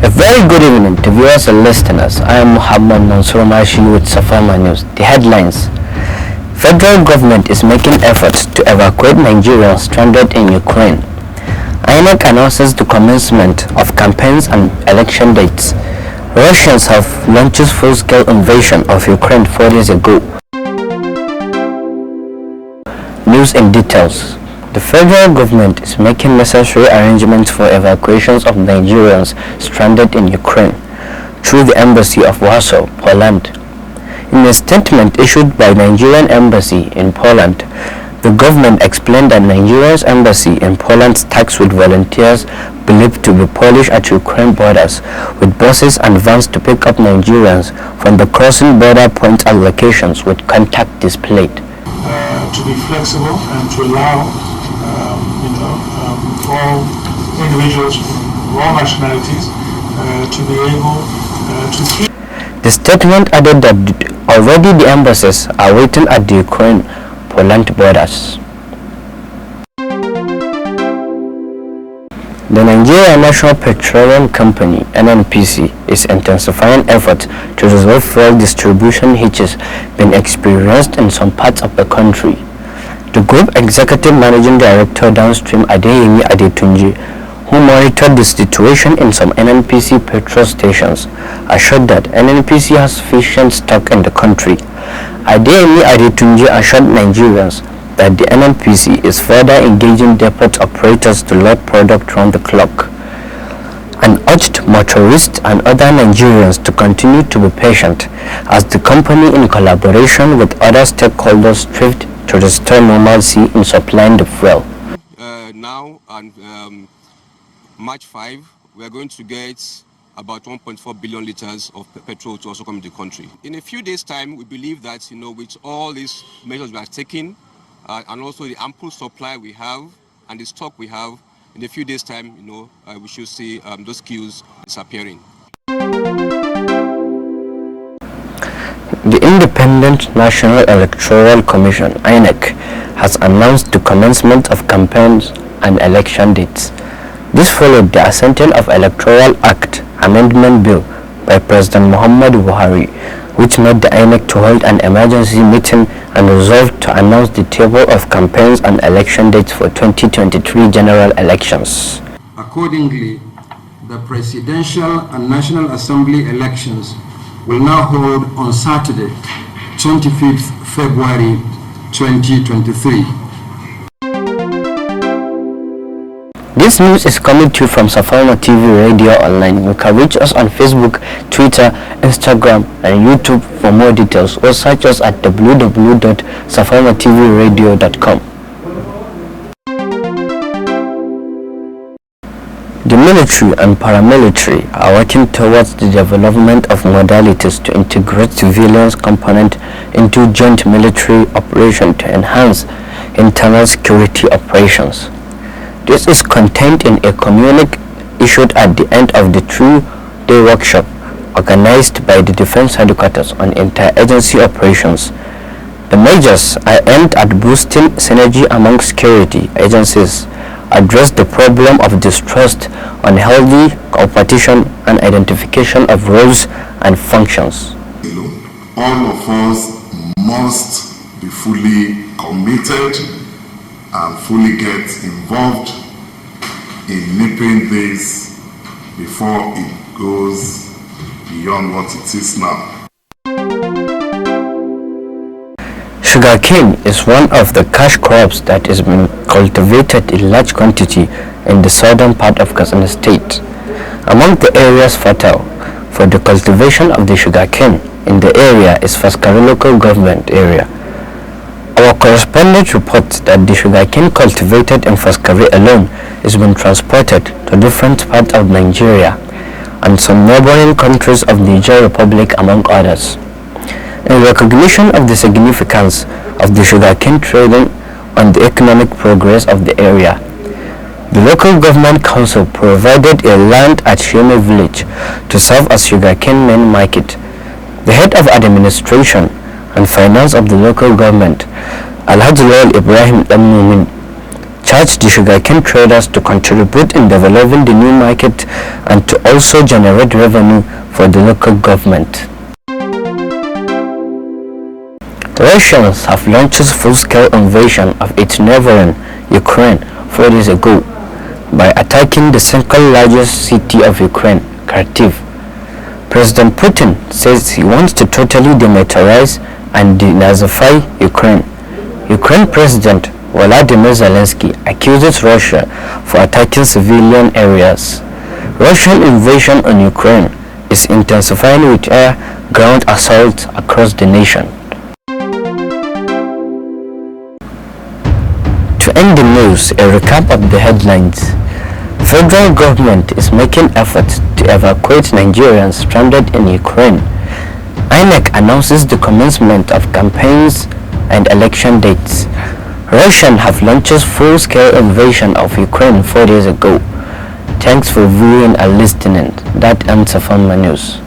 A very good evening to viewers and listeners. I am Muhammad Mansour Mashi with Safalma News. The headlines. Federal government is making efforts to evacuate Nigerians stranded in Ukraine. INEC announces the commencement of campaigns and election dates. Russians have launched full-scale invasion of Ukraine 4 days ago. News in details. The federal government is making necessary arrangements for evacuations of Nigerians stranded in Ukraine through the Embassy of Warsaw, Poland. In a statement issued by Nigerian Embassy in Poland, the government explained that Nigeria's embassy in Poland stacks with volunteers believed to be Polish at Ukraine borders, with buses and vans to pick up Nigerians from the crossing border points and locations with contact displayed. To be flexible and to allow all individuals from all nationalities to be able to keep. The statement added that already the embassies are waiting at the Ukraine-Poland borders. The Nigeria National Petroleum Company (NNPC) is intensifying efforts to resolve fuel distribution hitches being experienced in some parts of the country. The Group Executive Managing Director Downstream Adeyemi Adetunji, who monitored the situation in some NNPC petrol stations, assured that NNPC has sufficient stock in the country. Adeyemi Adetunji assured Nigerians that the NNPC is further engaging depot operators to load product round the clock, and urged motorists and other Nigerians to continue to be patient as the company, in collaboration with other stakeholders, strives to restore normalcy in supplying the fuel. Now on March 5, we are going to get about 1.4 billion liters of petrol to also come into the country. In a few days' time, we believe that, with all these measures we are taking, and also the ample supply we have and the stock we have, in a few days' time, we should see those queues disappearing. The Independent National Electoral Commission (INEC) has announced the commencement of campaigns and election dates. This followed the assenting of Electoral Act Amendment Bill by President Muhammadu Buhari, which made the INEC to hold an emergency meeting and resolved to announce the table of campaigns and election dates for 2023 general elections. Accordingly, the Presidential and National Assembly elections will now hold on Saturday, 25th February 2023. This news is coming to you from Safalma TV Radio Online. You can reach us on Facebook, Twitter, Instagram, and YouTube for more details, or search us at www.safalmatvradio.com. The military and paramilitary are working towards the development of modalities to integrate civilian component into joint military operation to enhance internal security operations. This is contained in a communique issued at the end of the 2-day workshop organized by the Defense Headquarters on Interagency Operations. The measures are aimed at boosting synergy among security agencies, address the problem of distrust, unhealthy competition, and identification of roles and functions. All of us must be fully committed and fully get involved in nipping this before it goes beyond what it is now. Sugarcane is one of the cash crops that is being cultivated in large quantity in the southern part of Katsina State. Among the areas fertile for the cultivation of the sugarcane in the area is Faskari local government area. Our correspondent reports that the sugarcane cultivated in Faskari alone is being transported to different parts of Nigeria and some neighboring countries of Niger Republic, among others. In recognition of the significance of the sugarcane trading on the economic progress of the area, the local government council provided a land at Sheme village to serve as sugarcane main market. The head of administration and finance of the local government, Alhaji Lawal Ibrahim Mumin, charged the sugarcane traders to contribute in developing the new market and to also generate revenue for the local government. Russians have launched full-scale invasion of its neighboring Ukraine 4 days ago by attacking the second largest city of Ukraine, Kharkiv. President Putin says he wants to totally demilitarize and denazify Ukraine. Ukraine President Volodymyr Zelensky accuses Russia for attacking civilian areas. Russian invasion on Ukraine is intensifying with air ground assaults across the nation. To end the news, a recap of the headlines. Federal government is making efforts to evacuate Nigerians stranded in Ukraine. INEC announces the commencement of campaigns and election dates. Russians have launched full-scale invasion of Ukraine 4 days ago. Thanks for viewing and listening. That ends Safalma News.